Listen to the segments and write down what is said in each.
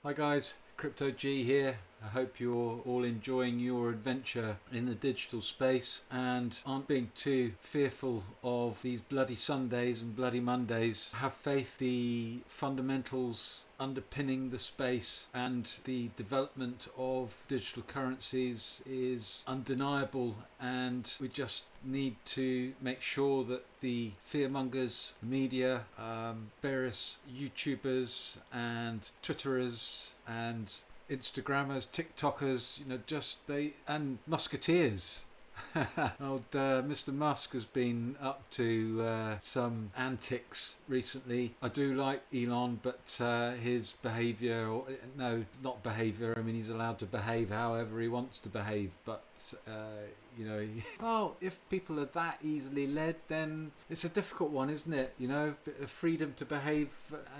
Hi guys, Crypto G here. I hope you're all enjoying your adventure in the digital space and aren't being too fearful of these bloody Sundays and bloody Mondays. Have faith the fundamentals underpinning the space and the development of digital currencies is undeniable, and we just need to make sure that the fearmongers, the media, various YouTubers and Twitterers and Instagrammers, TikTokers, and Musketeers. Old Mr. Musk has been up to some antics recently. I do like Elon, but his behaviour, or no, not behaviour. I mean, he's allowed to behave however he wants to behave. But well, if people are that easily led, then it's a difficult one, isn't it? You know, bit of freedom to behave,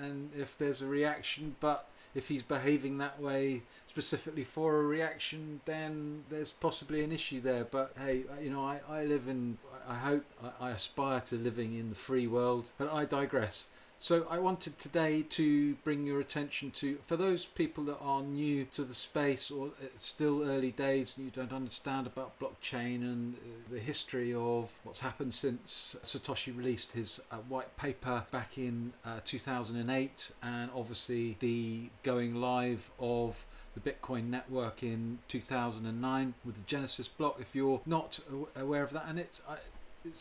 and if there's a reaction, but if he's behaving that way specifically for a reaction, then there's possibly an issue there. But hey, I aspire to living in the free world, but I digress. So I wanted today to bring your attention to, for those people that are new to the space or it's still early days and you don't understand about blockchain and the history of what's happened since Satoshi released his white paper back in 2008, and obviously the going live of the Bitcoin network in 2009 with the Genesis block. If you're not aware of that, and it's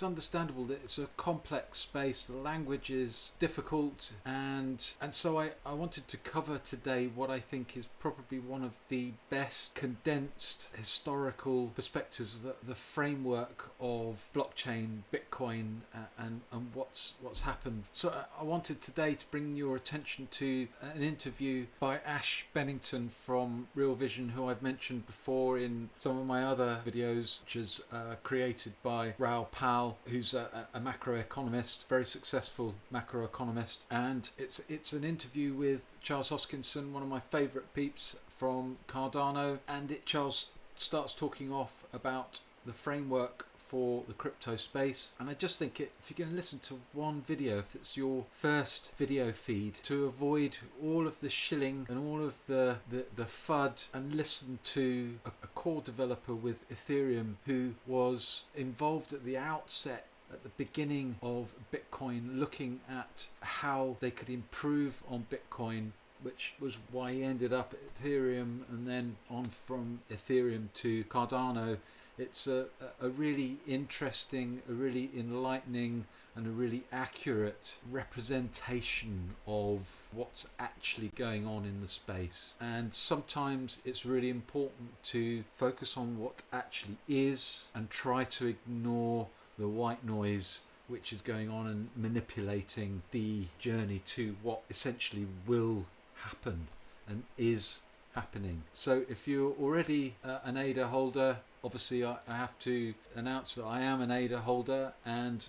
understandable that it's a complex space, the language is difficult, and so I wanted to cover today what I think is probably one of the best condensed historical perspectives, the framework of blockchain, Bitcoin, and what's happened. So I wanted today to bring your attention to an interview by Bennington from Real Vision, who I've mentioned before in some of my other videos, which is created by Raoul Pal, who's a macroeconomist, very successful macroeconomist, and it's an interview with Charles Hoskinson, one of my favourite peeps from Cardano, and Charles starts talking off about the framework for the crypto space. And I just think if you're going to listen to one video, if it's your first video feed, to avoid all of the shilling and all of the FUD, and listen to a core developer with Ethereum who was involved at the outset, at the beginning of Bitcoin, looking at how they could improve on Bitcoin, which was why he ended up at Ethereum and then on from Ethereum to Cardano. It's a really interesting, a really enlightening, and a really accurate representation of what's actually going on in the space. And sometimes it's really important to focus on what actually is and try to ignore the white noise which is going on and manipulating the journey to what essentially will happen and is happening. So if you're already an ADA holder, obviously I have to announce that I am an ADA holder and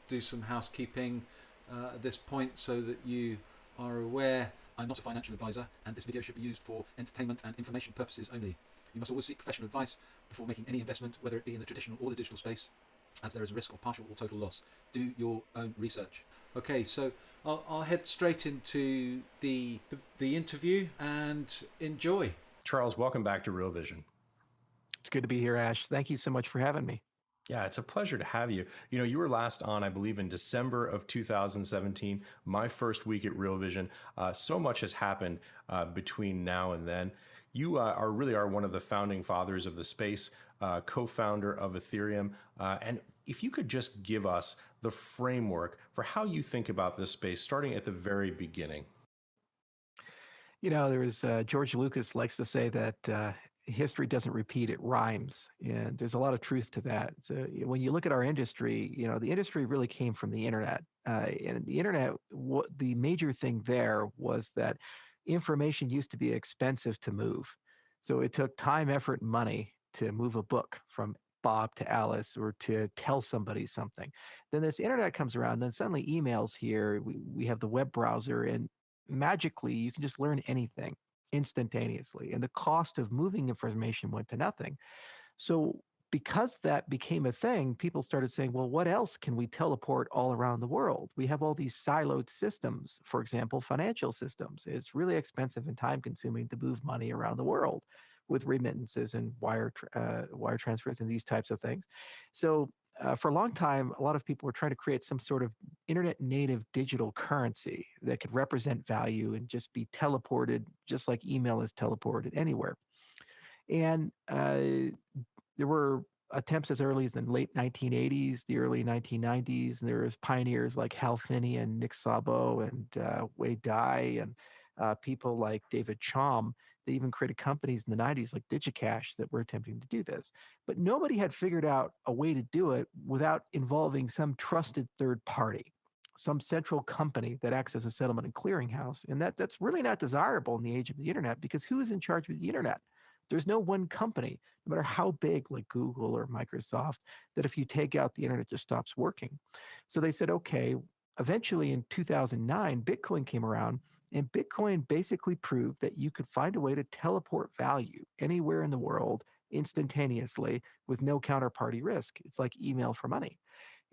do some housekeeping at this point so that you are aware. I'm not a financial advisor, and this video should be used for entertainment and information purposes only. You must always seek professional advice before making any investment, whether it be in the traditional or the digital space, as there is a risk of partial or total loss. Do your own research. Okay, so I'll head straight into the interview and enjoy. Charles, welcome back to Real Vision. It's good to be here, Ash. Thank you so much for having me. Yeah, it's a pleasure to have you. You know, you were last on, I believe, in December of 2017, my first week at Real Vision. So much has happened between now and then. You are one of the founding fathers of the space, co-founder of Ethereum. And if you could just give us the framework for how you think about this space, starting at the very beginning. You know, there's George Lucas likes to say that history doesn't repeat, it rhymes. And there's a lot of truth to that. So when you look at our industry, you know, the industry really came from the internet. And the internet, the major thing there was that information used to be expensive to move. So it took time, effort, and money to move a book from Bob to Alice or to tell somebody something. Then this internet comes around, then suddenly emails here, we have the web browser, and magically you can just learn anything instantaneously. And the cost of moving information went to nothing. So because that became a thing, people started saying, well, what else can we teleport all around the world? We have all these siloed systems, for example, financial systems. It's really expensive and time consuming to move money around the world with remittances and wire transfers and these types of things. So for a long time, a lot of people were trying to create some sort of internet native digital currency that could represent value and just be teleported, just like email is teleported anywhere. And there were attempts as early as the late 1980s, the early 1990s, and there was pioneers like Hal Finney and Nick Szabo and Wei Dai and people like David Chaum. They even created companies in the 90s like DigiCash that were attempting to do this. But nobody had figured out a way to do it without involving some trusted third party, some central company that acts as a settlement and clearinghouse. And that's really not desirable in the age of the internet, because who is in charge of the internet? There's no one company, no matter how big, like Google or Microsoft, that if you take out, the internet just stops working. So they said, okay, eventually in 2009, Bitcoin came around, and Bitcoin basically proved that you could find a way to teleport value anywhere in the world instantaneously with no counterparty risk. It's like email for money.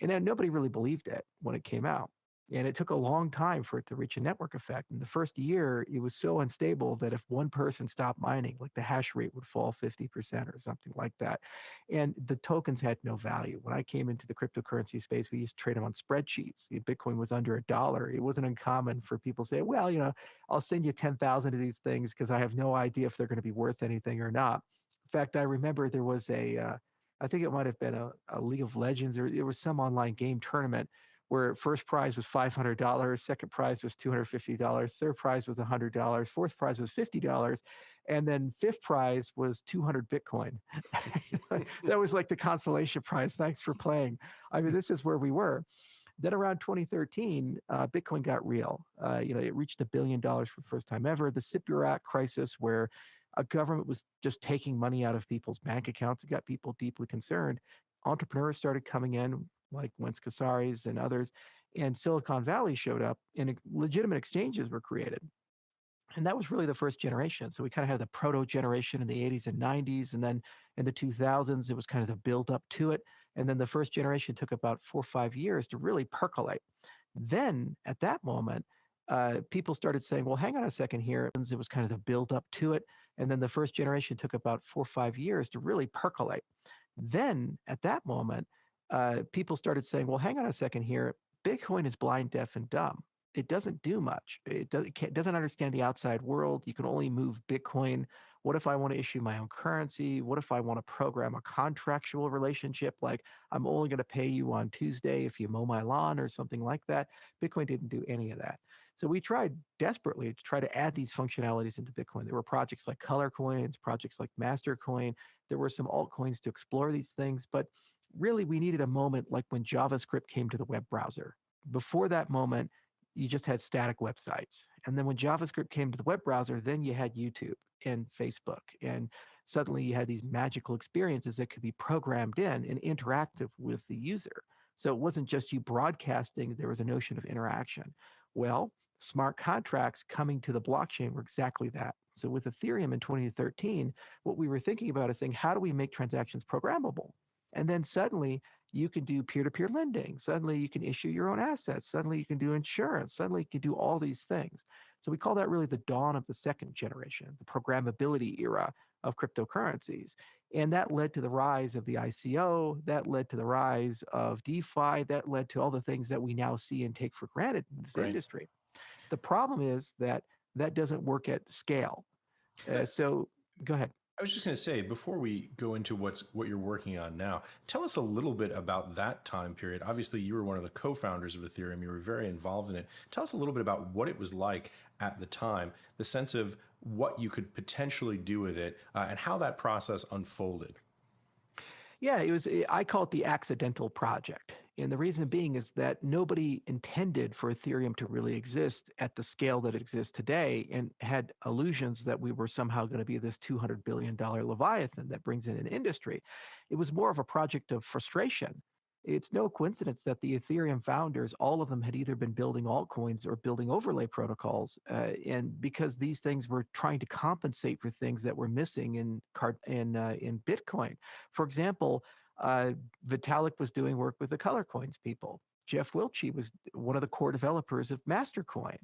And then nobody really believed it when it came out. And it took a long time for it to reach a network effect. In the first year, it was so unstable that if one person stopped mining, like the hash rate would fall 50% or something like that. And the tokens had no value. When I came into the cryptocurrency space, we used to trade them on spreadsheets. Bitcoin was under $1. It wasn't uncommon for people to say, well, I'll send you 10,000 of these things because I have no idea if they're going to be worth anything or not. In fact, I remember there was I think it might have been a League of Legends, or it was some online game tournament where first prize was $500, second prize was $250, third prize was $100, fourth prize was $50, and then fifth prize was 200 Bitcoin. That was like the consolation prize. Thanks for playing. I mean, this is where we were. Then around 2013, Bitcoin got real. It reached $1 billion for the first time ever. The Cypriot crisis, where a government was just taking money out of people's bank accounts, it got people deeply concerned. Entrepreneurs started coming in, like Wentz Casares and others, and Silicon Valley showed up, and legitimate exchanges were created. And that was really the first generation. So we kind of had the proto generation in the 80s and 90s, and then in the 2000s, it was kind of the build up to it. And then the first generation took about 4 or 5 years to really percolate. Then at that moment, people started saying, well, hang on a second here. It was kind of the build up to it. And then the first generation took about 4 or 5 years to really percolate. Then at that moment, people started saying, well, hang on a second here. Bitcoin is blind, deaf, and dumb. It doesn't do much. It doesn't understand the outside world. You can only move Bitcoin. What if I want to issue my own currency? What if I want to program a contractual relationship, like I'm only going to pay you on Tuesday if you mow my lawn or something like that? Bitcoin didn't do any of that. So we tried desperately to try to add these functionalities into Bitcoin. There were projects like Color Coins, projects like Mastercoin. There were some altcoins to explore these things, but really we needed a moment like when JavaScript came to the web browser. Before that moment, you just had static websites. And then when JavaScript came to the web browser, then you had YouTube and Facebook. And suddenly you had these magical experiences that could be programmed in and interactive with the user. So it wasn't just you broadcasting, there was a notion of interaction. Well, smart contracts coming to the blockchain were exactly that. So with Ethereum in 2013, what we were thinking about is saying, how do we make transactions programmable? And then suddenly you can do peer-to-peer lending. Suddenly you can issue your own assets. Suddenly you can do insurance. Suddenly you can do all these things. So we call that really the dawn of the second generation, the programmability era of cryptocurrencies. And that led to the rise of the ICO. That led to the rise of DeFi. That led to all the things that we now see and take for granted in this industry. The problem is that that doesn't work at scale. So go ahead. I was just going to say, before we go into what you're working on now, tell us a little bit about that time period. Obviously, you were one of the co-founders of Ethereum. You were very involved in it. Tell us a little bit about what it was like at the time, the sense of what you could potentially do with it, and how that process unfolded. Yeah, I call it the accidental project. And the reason being is that nobody intended for Ethereum to really exist at the scale that it exists today, and had illusions that we were somehow going to be this $200 billion Leviathan that brings in an industry. It was more of a project of frustration. It's no coincidence that the Ethereum founders, all of them had either been building altcoins or building overlay protocols, and because these things were trying to compensate for things that were missing in Bitcoin. For example, Vitalik was doing work with the color coins people. Jeff Wiltshire was one of the core developers of Mastercoin.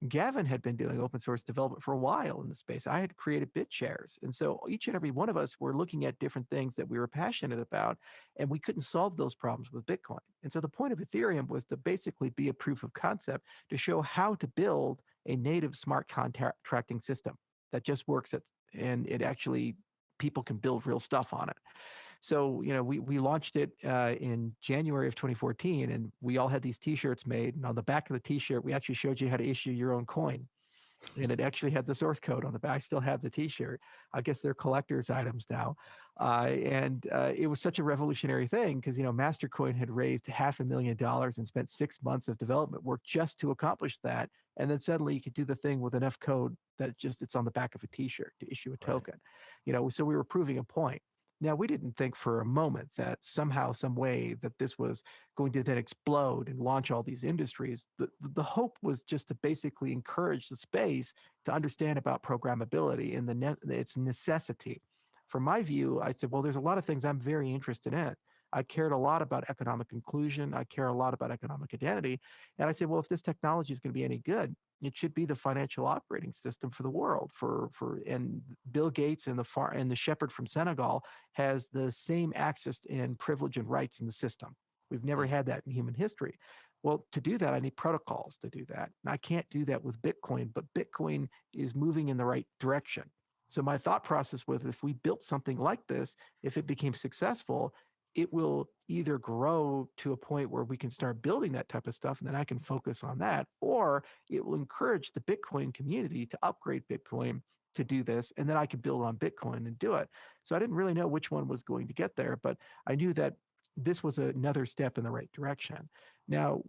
Gavin had been doing open source development for a while in the space. I had created BitShares. And so each and every one of us were looking at different things that we were passionate about, and we couldn't solve those problems with Bitcoin. And so the point of Ethereum was to basically be a proof of concept to show how to build a native smart contracting system that just works and it actually, people can build real stuff on it. So, we launched it in January of 2014, and we all had these T-shirts made. And on the back of the T-shirt, we actually showed you how to issue your own coin. And it actually had the source code on the back. I still have the T-shirt. I guess they're collector's items now. And it was such a revolutionary thing because, Mastercoin had raised $500,000 and spent 6 months of development work just to accomplish that. And then suddenly you could do the thing with enough code that it's on the back of a T-shirt to issue a token. So we were proving a point. Now, we didn't think for a moment that somehow, some way, that this was going to then explode and launch all these industries. The hope was just to basically encourage the space to understand about programmability and its necessity. From my view, I said, well, there's a lot of things I'm very interested in. I cared a lot about economic inclusion. I care a lot about economic identity. And I said, well, if this technology is going to be any good, it should be the financial operating system for the world. And Bill Gates and the shepherd from Senegal has the same access and privilege and rights in the system. We've never had that in human history. Well, to do that, I need protocols to do that. And I can't do that with Bitcoin, but Bitcoin is moving in the right direction. So my thought process was, if we built something like this, if it became successful, it will either grow to a point where we can start building that type of stuff and then I can focus on that, or it will encourage the Bitcoin community to upgrade Bitcoin to do this, and then I can build on Bitcoin and do it. So I didn't really know which one was going to get there, but I knew that this was another step in the right direction. Now,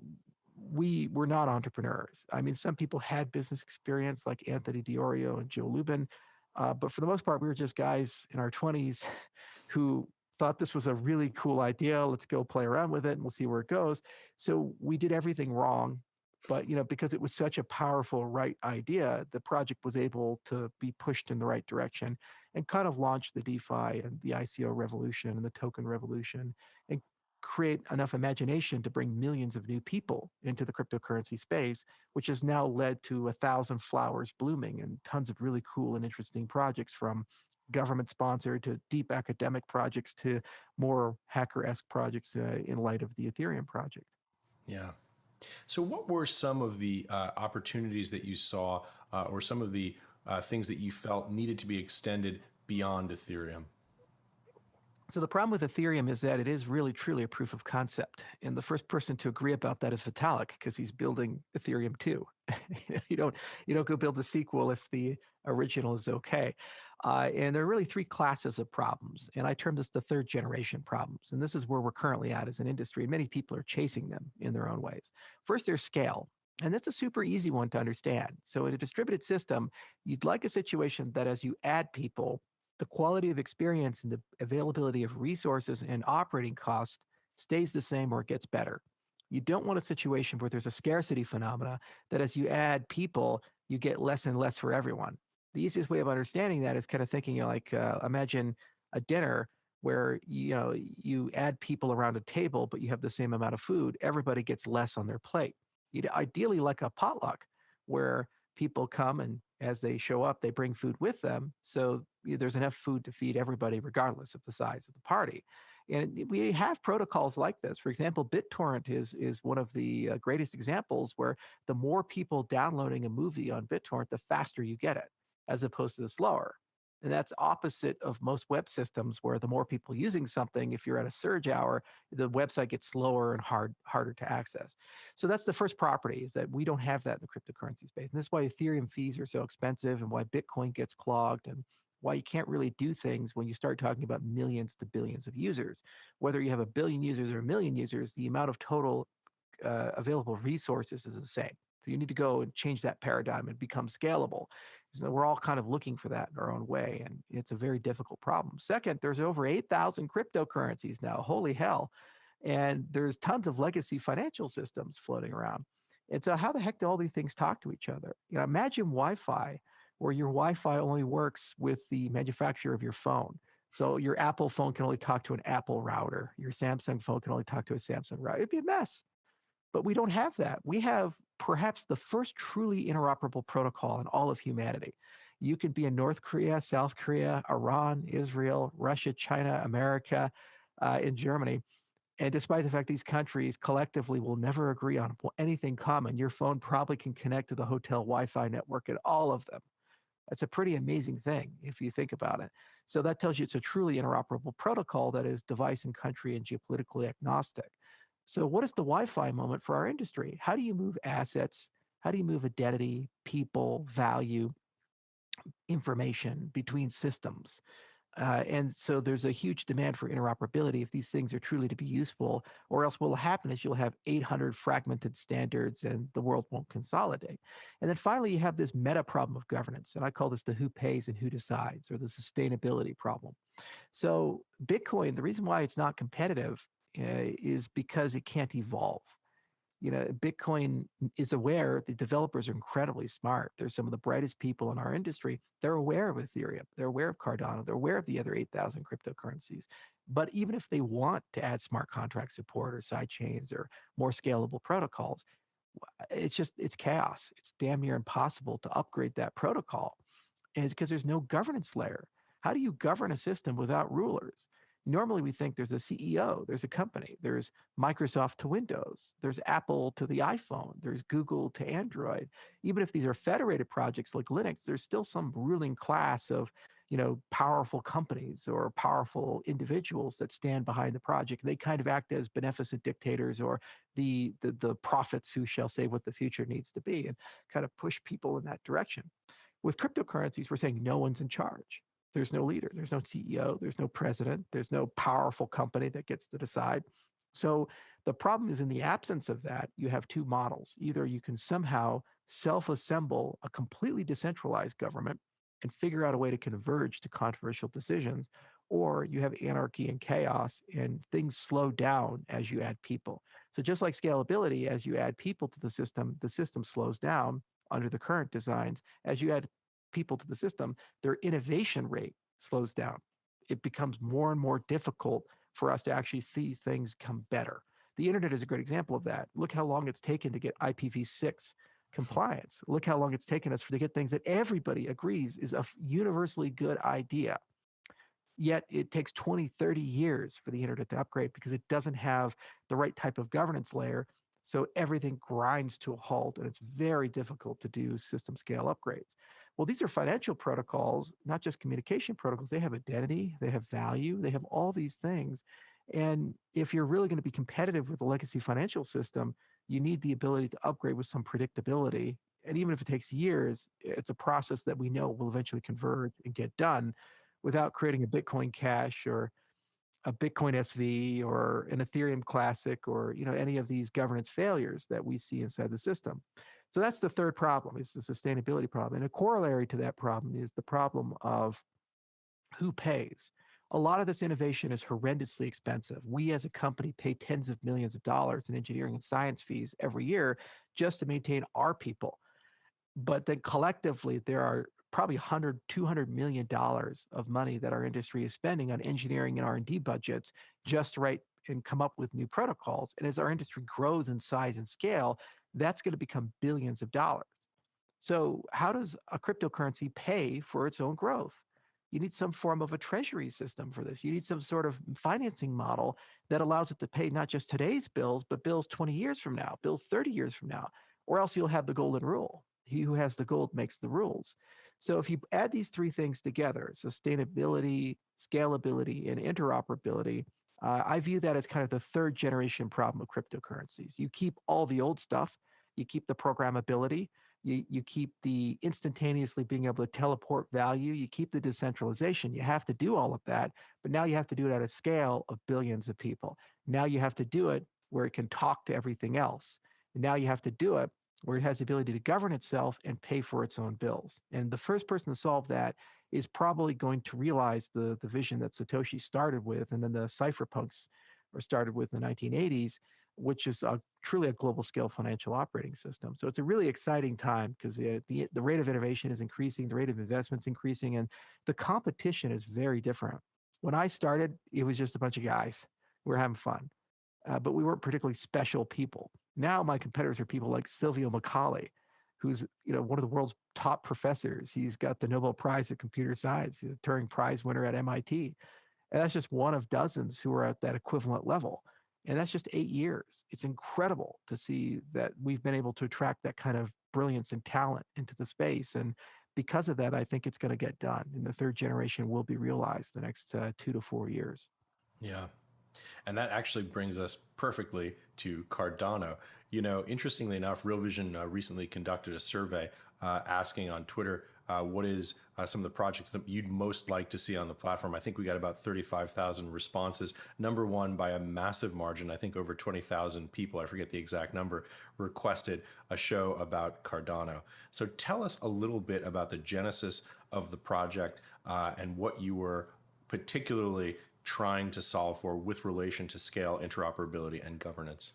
we were not entrepreneurs. I mean, some people had business experience like Anthony DiOrio and Joe Lubin, but for the most part, we were just guys in our 20s who thought this was a really cool idea. Let's go play around with it and we'll see where it goes. So we did everything wrong, but because it was such a powerful right idea, the project was able to be pushed in the right direction and kind of launch the DeFi and the ICO revolution and the token revolution and create enough imagination to bring millions of new people into the cryptocurrency space, which has now led to 1,000 flowers blooming and tons of really cool and interesting projects, from government sponsored to deep academic projects to more hacker-esque projects in light of the Ethereum project. Yeah. So what were some of the opportunities that you saw or some of the things that you felt needed to be extended beyond Ethereum? So the problem with Ethereum is that it is really truly a proof of concept. And the first person to agree about that is Vitalik, because he's building Ethereum 2. you don't go build the sequel if the original is okay. And there are really three classes of problems. And I term this the third generation problems. And this is where we're currently at as an industry. Many people are chasing them in their own ways. First, there's scale. And that's a super easy one to understand. So in a distributed system, you'd like a situation that as you add people, the quality of experience and the availability of resources and operating cost stays the same or it gets better. You don't want a situation where there's a scarcity phenomena that as you add people, you get less and less for everyone. The easiest way of understanding that is kind of thinking imagine a dinner where you add people around a table, but you have the same amount of food. Everybody gets less on their plate. You'd ideally like a potluck where people come and as they show up, they bring food with them. So there's enough food to feed everybody regardless of the size of the party. And we have protocols like this. For example, BitTorrent is one of the greatest examples where the more people downloading a movie on BitTorrent, the faster you get it, as opposed to the slower. And that's opposite of most web systems where the more people using something, if you're at a surge hour, the website gets slower and harder to access. So that's the first property, is that we don't have that in the cryptocurrency space. And this is why Ethereum fees are so expensive and why Bitcoin gets clogged and why you can't really do things when you start talking about millions to billions of users. Whether you have 1 billion users or 1 million users, the amount of total available resources is the same. So you need to go and change that paradigm and become scalable. So we're all kind of looking for that in our own way, and it's a very difficult problem. Second, there's over 8,000 cryptocurrencies now. Holy hell. And there's tons of legacy financial systems floating around. And so how the heck do all these things talk to each other? Imagine Wi-Fi, where your Wi-Fi only works with the manufacturer of your phone. So your Apple phone can only talk to an Apple router. Your Samsung phone can only talk to a Samsung router. It'd be a mess. But we don't have that. We have perhaps the first truly interoperable protocol in all of humanity. You can be in North Korea, South Korea, Iran, Israel, Russia, China, America, in Germany. And despite the fact these countries collectively will never agree on anything common, your phone probably can connect to the hotel Wi-Fi network in all of them. That's a pretty amazing thing if you think about it. So that tells you it's a truly interoperable protocol that is device and country and geopolitically agnostic. So what is the Wi-Fi moment for our industry? How do you move assets? How do you move identity, people, value, information between systems? And so there's a huge demand for interoperability if these things are truly to be useful, or else what will happen is you'll have 800 fragmented standards and the world won't consolidate. And then finally, you have this meta problem of governance. And I call this the who pays and who decides, or the sustainability problem. So Bitcoin, the reason why it's not competitive is because it can't evolve. Bitcoin is aware, the developers are incredibly smart. They're some of the brightest people in our industry. They're aware of Ethereum. They're aware of Cardano. They're aware of the other 8,000 cryptocurrencies. But even if they want to add smart contract support or side chains or more scalable protocols, it's chaos. It's damn near impossible to upgrade that protocol. And because there's no governance layer. How do you govern a system without rulers? Normally, we think there's a CEO, there's a company, there's Microsoft to Windows, there's Apple to the iPhone, there's Google to Android. Even if these are federated projects like Linux, there's still some ruling class of powerful companies or powerful individuals that stand behind the project. They kind of act as beneficent dictators or the prophets who shall say what the future needs to be and kind of push people in that direction. With cryptocurrencies, we're saying no one's in charge. There's no leader, there's no CEO, there's no president, there's no powerful company that gets to decide. So the problem is in the absence of that, you have two models. Either you can somehow self-assemble a completely decentralized government and figure out a way to converge to controversial decisions, or you have anarchy and chaos and things slow down as you add people. So just like scalability, as you add people to the system slows down under the current designs. As you add people to the system, their innovation rate slows down. It becomes more and more difficult for us to actually see things come better. The internet is a great example of that. Look how long it's taken to get IPv6 compliance. Look how long it's taken us to get things that everybody agrees is a universally good idea. Yet it takes 20, 30 years for the internet to upgrade because it doesn't have the right type of governance layer. So everything grinds to a halt, and it's very difficult to do system scale upgrades. Well, these are financial protocols, not just communication protocols. They have identity, they have value, they have all these things. And if you're really going to be competitive with the legacy financial system, you need the ability to upgrade with some predictability. And even if it takes years, it's a process that we know will eventually converge and get done without creating a Bitcoin Cash or a Bitcoin SV or an Ethereum Classic or any of these governance failures that we see inside the system. So that's the third problem, is the sustainability problem. And a corollary to that problem is the problem of who pays. A lot of this innovation is horrendously expensive. We as a company pay tens of millions of dollars in engineering and science fees every year just to maintain our people. But then collectively, there are probably $100, $200 million of money that our industry is spending on engineering and R&D budgets just to write and come up with new protocols. And as our industry grows in size and scale, that's going to become billions of dollars. So how does a cryptocurrency pay for its own growth? You need some form of a treasury system for this. You need some sort of financing model that allows it to pay not just today's bills, but bills 20 years from now, bills 30 years from now, or else you'll have the golden rule. He who has the gold makes the rules. So if you add these three things together, sustainability, scalability, and interoperability, I view that as kind of the third generation problem of cryptocurrencies. You keep all the old stuff, you keep the programmability, you keep the instantaneously being able to teleport value, you keep the decentralization. You have to do all of that, but now you have to do it at a scale of billions of people. Now you have to do it where it can talk to everything else. And now you have to do it where it has the ability to govern itself and pay for its own bills. And the first person to solve that is probably going to realize the vision that Satoshi started with, and then the cypherpunks or started with in the 1980s, which is truly a global scale financial operating system. So it's a really exciting time because the rate of innovation is increasing, the rate of investment is increasing, and the competition is very different. When I started, it was just a bunch of guys. We were having fun, but we weren't particularly special people. Now my competitors are people like Silvio Macaulay, who's one of the world's top professors. He's got the Nobel Prize in computer science. He's a Turing Prize winner at MIT. And that's just one of dozens who are at that equivalent level. And that's just 8 years. It's incredible to see that we've been able to attract that kind of brilliance and talent into the space. And because of that, I think it's going to get done. And the third generation will be realized the next 2 to 4 years. Yeah. And that actually brings us perfectly to Cardano. Interestingly enough, Real Vision recently conducted a survey asking on Twitter what is some of the projects that you'd most like to see on the platform. I think we got about 35,000 responses. Number one, by a massive margin, I think over 20,000 people, I forget the exact number, requested a show about Cardano. So tell us a little bit about the genesis of the project and what you were particularly trying to solve for with relation to scale, interoperability, and governance.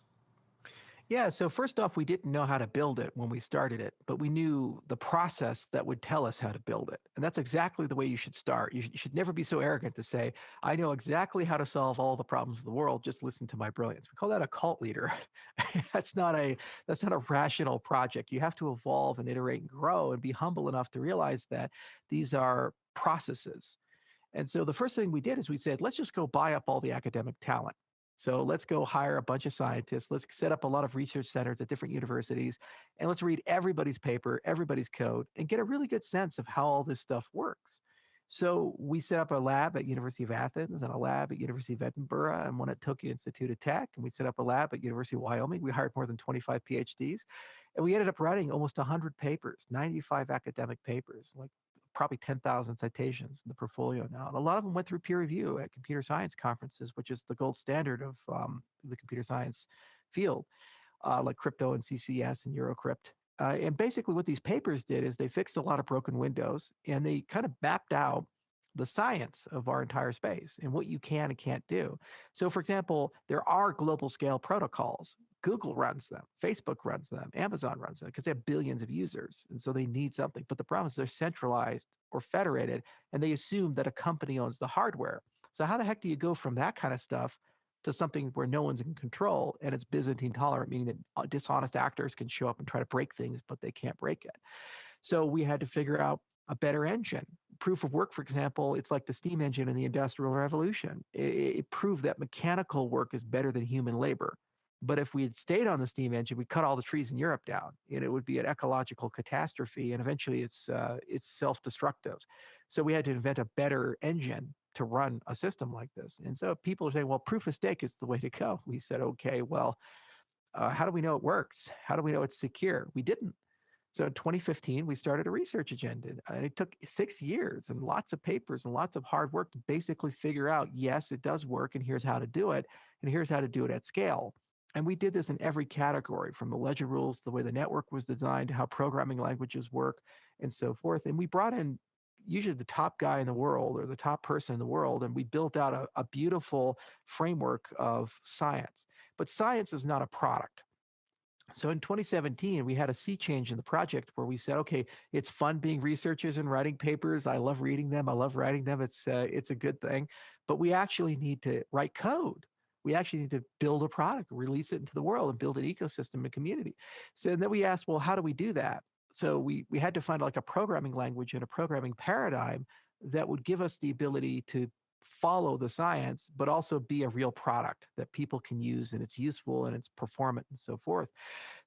Yeah, so first off, we didn't know how to build it when we started it, but we knew the process that would tell us how to build it. And that's exactly the way you should start. You should never be so arrogant to say, I know exactly how to solve all the problems of the world, just listen to my brilliance. We call that a cult leader. that's not a rational project. You have to evolve and iterate and grow and be humble enough to realize that these are processes. And so the first thing we did is we said, let's just go buy up all the academic talent. So let's go hire a bunch of scientists. Let's set up a lot of research centers at different universities, and let's read everybody's paper, everybody's code, and get a really good sense of how all this stuff works. So we set up a lab at University of Athens and a lab at University of Edinburgh and one at Tokyo Institute of Tech. And we set up a lab at University of Wyoming. We hired more than 25 PhDs. And we ended up writing almost 100 papers, 95 academic papers, like probably 10,000 citations in the portfolio now. And a lot of them went through peer review at computer science conferences, which is the gold standard of the computer science field, like crypto and CCS and Eurocrypt. And basically what these papers did is they fixed a lot of broken windows and they kind of mapped out the science of our entire space and what you can and can't do. So for example, there are global scale protocols. Google runs them, Facebook runs them, Amazon runs them because they have billions of users. And so they need something. But the problem is they're centralized or federated, and they assume that a company owns the hardware. So how the heck do you go from that kind of stuff to something where no one's in control and it's Byzantine tolerant, meaning that dishonest actors can show up and try to break things, but they can't break it. So we had to figure out a better engine. Proof of work, for example, it's like the steam engine in the Industrial Revolution. It proved that mechanical work is better than human labor. But if we had stayed on the steam engine, we'd cut all the trees in Europe down, and it would be an ecological catastrophe, and eventually it's self-destructive. So we had to invent a better engine to run a system like this. And so people are saying, well, proof of stake is the way to go. We said, okay, well, how do we know it works? How do we know it's secure? We didn't. So in 2015, we started a research agenda, and it took 6 years and lots of papers and lots of hard work to basically figure out, yes, it does work, and here's how to do it, and here's how to do it at scale. And we did this in every category, from the ledger rules to the way the network was designed, to how programming languages work, and so forth. And we brought in usually the top guy in the world or the top person in the world, and we built out a beautiful framework of science. But science is not a product. So in 2017, we had a sea change in the project where we said, okay, it's fun being researchers and writing papers. I love reading them. I love writing them. It's a good thing. But we actually need to write code. We actually need to build a product, release it into the world, and build an ecosystem and community. So then we asked, well, how do we do that? So we had to find like a programming language and a programming paradigm that would give us the ability to follow the science, but also be a real product that people can use, and it's useful and it's performant and so forth.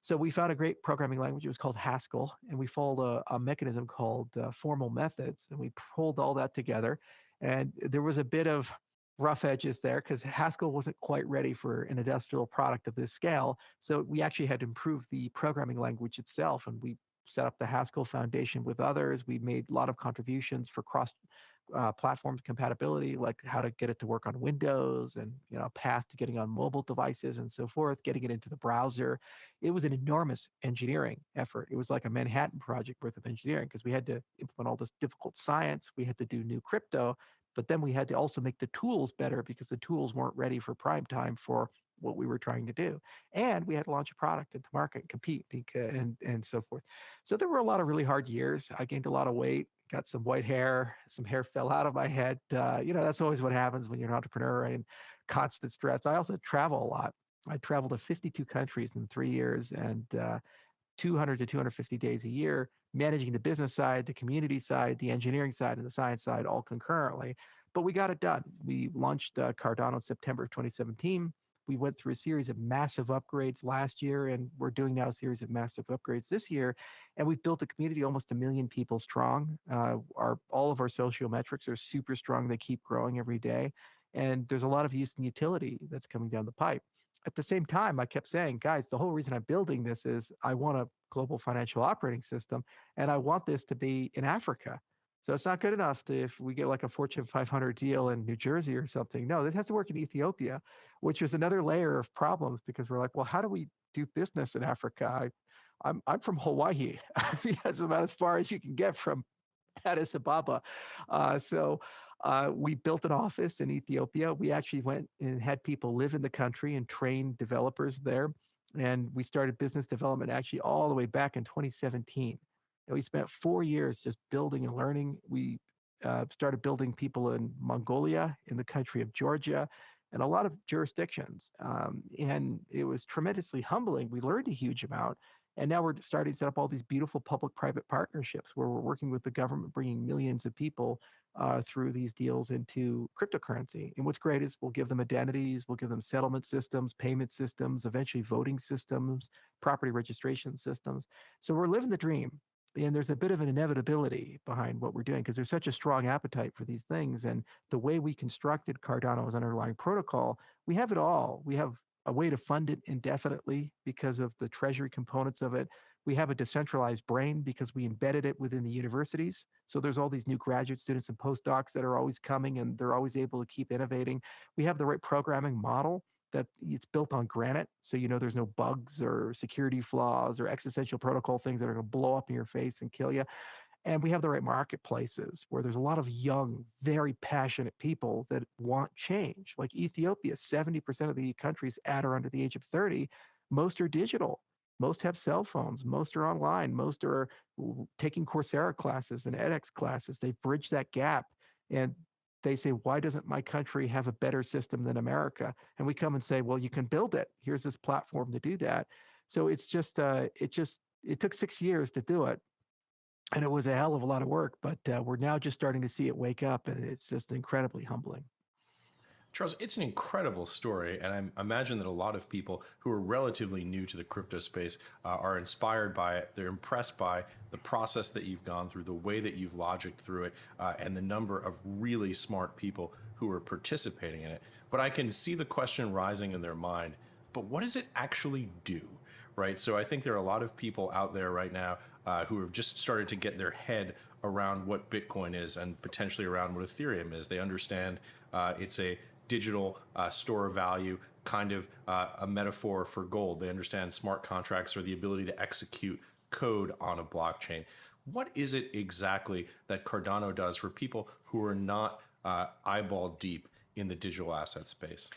So we found a great programming language. It was called Haskell, and we followed a mechanism called formal methods, and we pulled all that together. And there was a bit of rough edges there because Haskell wasn't quite ready for an industrial product of this scale. So we actually had to improve the programming language itself, and we set up the Haskell Foundation with others. We made a lot of contributions for cross platform compatibility, like how to get it to work on Windows and path to getting on mobile devices and so forth, getting it into the browser. It was an enormous engineering effort. It was like a Manhattan Project worth of engineering because we had to implement all this difficult science. We had to do new crypto, But then we had to also make the tools better because the tools weren't ready for prime time for what we were trying to do. And we had to launch a product into market and compete and so forth. So there were a lot of really hard years. I gained a lot of weight, got some white hair, some hair fell out of my head. That's always what happens when you're an entrepreneur and constant stress. I also travel a lot. I traveled to 52 countries in 3 years and 200 to 250 days a year, managing the business side, the community side, the engineering side, and the science side all concurrently. But we got it done. We launched Cardano in September of 2017. We went through a series of massive upgrades last year, and we're doing now a series of massive upgrades this year. And we've built a community almost 1 million people strong. All of our social metrics are super strong. They keep growing every day. And there's a lot of use and utility that's coming down the pipe. At the same time, I kept saying, guys, the whole reason I'm building this is I want a global financial operating system, and I want this to be in Africa. So it's not good enough if we get like a Fortune 500 deal in New Jersey or something. No, this has to work in Ethiopia, which was another layer of problems because we're like, well, how do we do business in Africa? I'm from Hawaii. That's about as far as you can get from Addis Ababa. We built an office in Ethiopia. We actually went and had people live in the country and train developers there. And we started business development actually all the way back in 2017. And we spent 4 years just building and learning. We started building people in Mongolia, in the country of Georgia, and a lot of jurisdictions. And it was tremendously humbling. We learned a huge amount. And now we're starting to set up all these beautiful public-private partnerships where we're working with the government, bringing millions of people through these deals into cryptocurrency. And what's great is we'll give them identities, we'll give them settlement systems, payment systems, eventually voting systems, property registration systems. So we're living the dream. And there's a bit of an inevitability behind what we're doing because there's such a strong appetite for these things. And the way we constructed Cardano's underlying protocol, we have it all. We have a way to fund it indefinitely because of the treasury components of it. We have a decentralized brain because we embedded it within the universities. So there's all these new graduate students and postdocs that are always coming and they're always able to keep innovating. We have the right programming model that it's built on granite. So there's no bugs or security flaws or existential protocol things that are going to blow up in your face and kill you. And we have the right marketplaces where there's a lot of young, very passionate people that want change. Like Ethiopia, 70% of the country's at or under the age of 30. Most are digital. Most have cell phones. Most are online. Most are taking Coursera classes and edX classes. They've bridged that gap. And they say, why doesn't my country have a better system than America? And we come and say, well, you can build it. Here's this platform to do that. So it's just, it took 6 years to do it. And it was a hell of a lot of work, but we're now just starting to see it wake up, and it's just incredibly humbling. Charles, it's an incredible story, and I imagine that a lot of people who are relatively new to the crypto space are inspired by it. They're impressed by the process that you've gone through, the way that you've logicked through it, and the number of really smart people who are participating in it. But I can see the question rising in their mind, but what does it actually do? Right? So I think there are a lot of people out there right now who have just started to get their head around what Bitcoin is and potentially around what Ethereum is. They understand it's a digital store of value, kind of a metaphor for gold. They understand smart contracts are the ability to execute code on a blockchain. What is it exactly that Cardano does for people who are not eyeball deep in the digital asset space?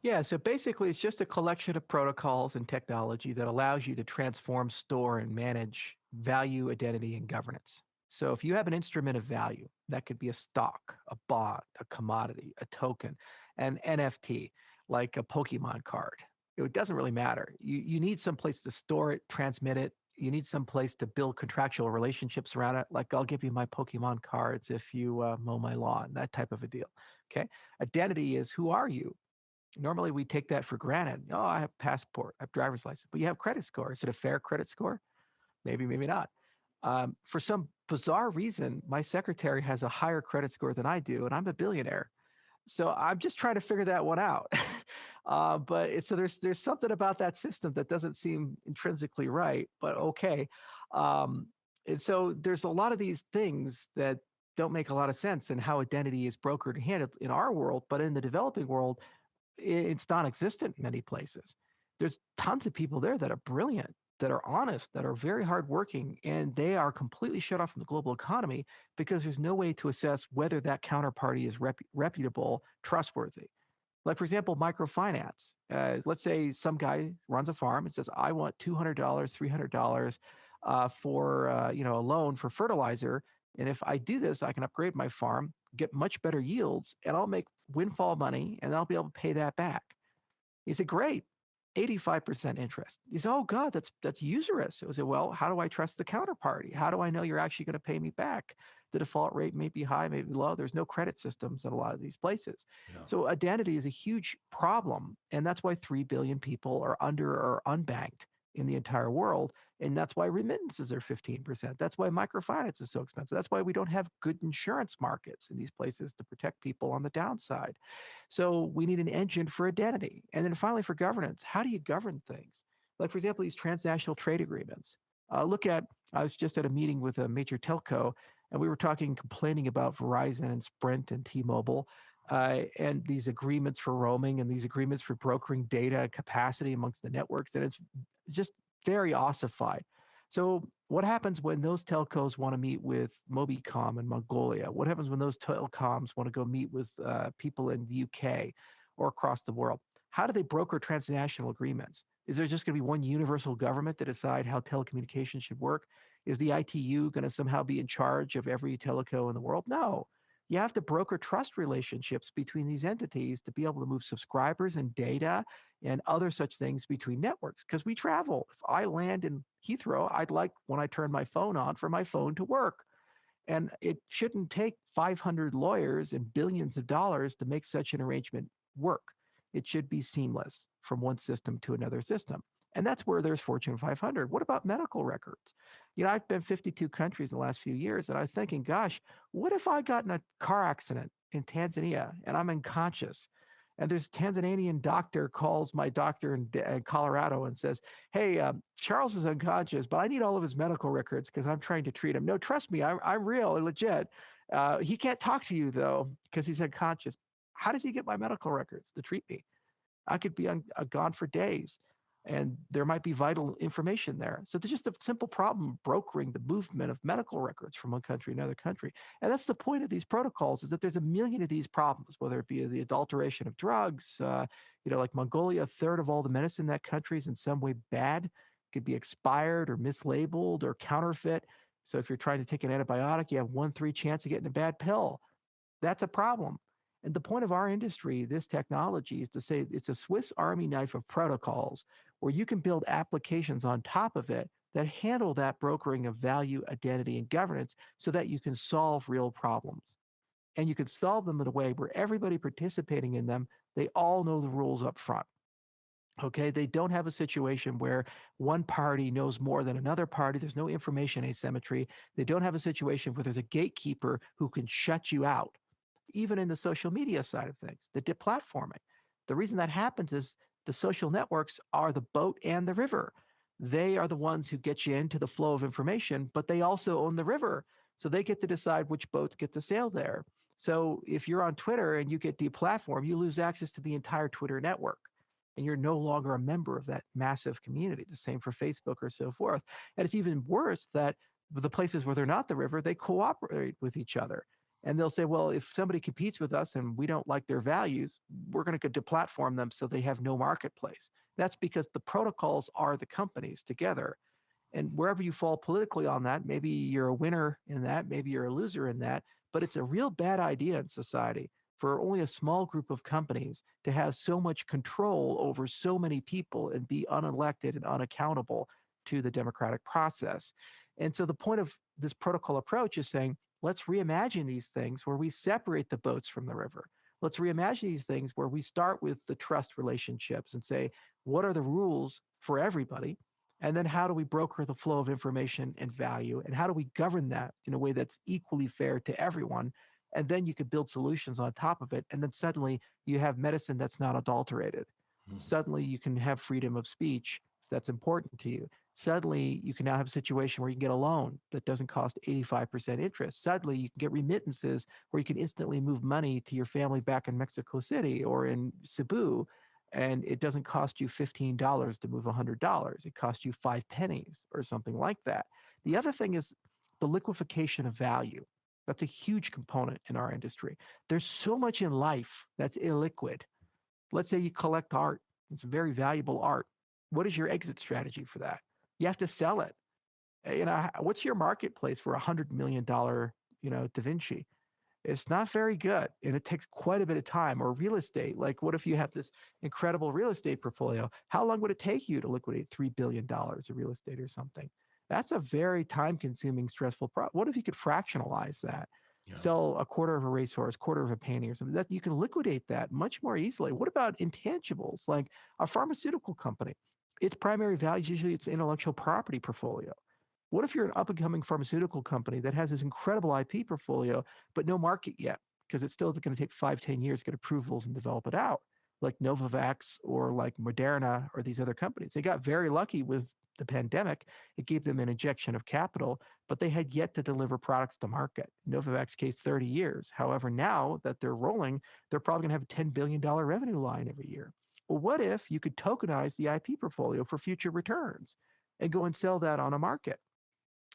Yeah, so basically it's just a collection of protocols and technology that allows you to transform, store, and manage value, identity, and governance. So if you have an instrument of value, that could be a stock, a bond, a commodity, a token, an NFT, like a Pokemon card. It doesn't really matter. You need some place to store it, transmit it. You need some place to build contractual relationships around it. Like I'll give you my Pokemon cards if you mow my lawn, that type of a deal. Okay. Identity is who are you? Normally, we take that for granted. Oh, I have passport, I have driver's license, but you have credit score. Is it a fair credit score? Maybe, maybe not. For some bizarre reason, my secretary has a higher credit score than I do, and I'm a billionaire. So I'm just trying to figure that one out. So there's something about that system that doesn't seem intrinsically right, but okay. And so there's a lot of these things that don't make a lot of sense in how identity is brokered and handled in our world, but in the developing world, it's non-existent in many places. There's tons of people there that are brilliant, that are honest, that are very hardworking, and they are completely shut off from the global economy because there's no way to assess whether that counterparty is reputable, trustworthy. Like, for example, microfinance. Let's say some guy runs a farm and says, I want $200, $300 for a loan for fertilizer. And if I do this, I can upgrade my farm, get much better yields, and I'll make windfall money, and I'll be able to pay that back. You say, great, 85% interest. You say, oh God, that's usurious. I say, well, how do I trust the counterparty? How do I know you're actually going to pay me back? The default rate may be high, may be low. There's no credit systems in a lot of these places. Yeah. So identity is a huge problem. And that's why 3 billion people are under or unbanked in the entire world. And that's why remittances are 15%. That's why microfinance is so expensive. That's why we don't have good insurance markets in these places to protect people on the downside. So we need an engine for identity. And then finally, for governance, how do you govern things? Like, for example, these transnational trade agreements. I was just at a meeting with a major telco, and we were complaining about Verizon and Sprint and T-Mobile, and these agreements for roaming and these agreements for brokering data capacity amongst the networks. And it's just very ossified. So what happens when those telcos want to meet with Mobicom in Mongolia? What happens when those telecoms want to go meet with people in the UK or across the world? How do they broker transnational agreements? Is there just going to be one universal government to decide how telecommunications should work? Is the ITU going to somehow be in charge of every teleco in the world? No. You have to broker trust relationships between these entities to be able to move subscribers and data and other such things between networks, because we travel. If I land in Heathrow, I'd like, when I turn my phone on, for my phone to work. And it shouldn't take 500 lawyers and billions of dollars to make such an arrangement work. It should be seamless from one system to another system. And that's where there's Fortune 500. What about medical records? I've been 52 countries in the last few years, and I'm thinking, gosh, what if I got in a car accident in Tanzania and I'm unconscious? And there's a Tanzanian doctor calls my doctor in Colorado and says, hey, Charles is unconscious, but I need all of his medical records because I'm trying to treat him. No, trust me, I'm real and legit. He can't talk to you, though, because he's unconscious. How does he get my medical records to treat me? I could be gone for days, and there might be vital information there. So there's just a simple problem brokering the movement of medical records from one country to another country. And that's the point of these protocols, is that there's a million of these problems, whether it be the adulteration of drugs, like Mongolia, a third of all the medicine in that country is in some way bad, could be expired or mislabeled or counterfeit. So if you're trying to take an antibiotic, you have 1-3 chance of getting a bad pill. That's a problem. And the point of our industry, this technology, is to say it's a Swiss Army knife of protocols where you can build applications on top of it that handle that brokering of value, identity, and governance so that you can solve real problems. And you can solve them in a way where everybody participating in them, they all know the rules up front. Okay, they don't have a situation where one party knows more than another party. There's no information asymmetry. They don't have a situation where there's a gatekeeper who can shut you out. Even in the social media side of things, the deplatforming. The reason that happens is the social networks are the boat and the river. They are the ones who get you into the flow of information, but they also own the river. So they get to decide which boats get to sail there. So if you're on Twitter and you get deplatformed, you lose access to the entire Twitter network. And you're no longer a member of that massive community. The same for Facebook or so forth. And it's even worse that the places where they're not the river, they cooperate with each other. And they'll say, well, if somebody competes with us and we don't like their values, we're going to deplatform them so they have no marketplace. That's because the protocols are the companies together. And wherever you fall politically on that, maybe you're a winner in that, maybe you're a loser in that, but it's a real bad idea in society for only a small group of companies to have so much control over so many people and be unelected and unaccountable to the democratic process. And so the point of this protocol approach is saying, let's reimagine these things where we separate the boats from the river. Let's reimagine these things where we start with the trust relationships and say, what are the rules for everybody? And then how do we broker the flow of information and value? And how do we govern that in a way that's equally fair to everyone? And then you could build solutions on top of it. And then suddenly you have medicine that's not adulterated. Suddenly you can have freedom of speech if that's important to you. Suddenly you can now have a situation where you can get a loan that doesn't cost 85% interest. Suddenly you can get remittances where you can instantly move money to your family back in Mexico City or in Cebu. and it doesn't cost you $15 to move $100. It costs you 5 pennies or something like that. The other thing is the liquefaction of value. That's a huge component in our industry. There's so much in life that's illiquid. Let's say you collect art. It's very valuable art. What is your exit strategy for that? You have to sell it. What's your marketplace for $100 million, Da Vinci? It's not very good, and it takes quite a bit of time. Or real estate, like what if you have this incredible real estate portfolio? How long would it take you to liquidate $3 billion of real estate or something? That's a very time-consuming, stressful problem. What if you could fractionalize that? Yeah. Sell a quarter of a racehorse, quarter of a painting or something, that you can liquidate that much more easily. What about intangibles, like a pharmaceutical company? Its primary value is usually its intellectual property portfolio. What if you're an up-and-coming pharmaceutical company that has this incredible IP portfolio, but no market yet, because it's still going to take 5-10 years to get approvals and develop it out, like Novavax or like Moderna or these other companies? They got very lucky with the pandemic. It gave them an injection of capital, but they had yet to deliver products to market. Novavax case 30 years. However, now that they're rolling, they're probably going to have a $10 billion revenue line every year. Well, what if you could tokenize the IP portfolio for future returns and go and sell that on a market?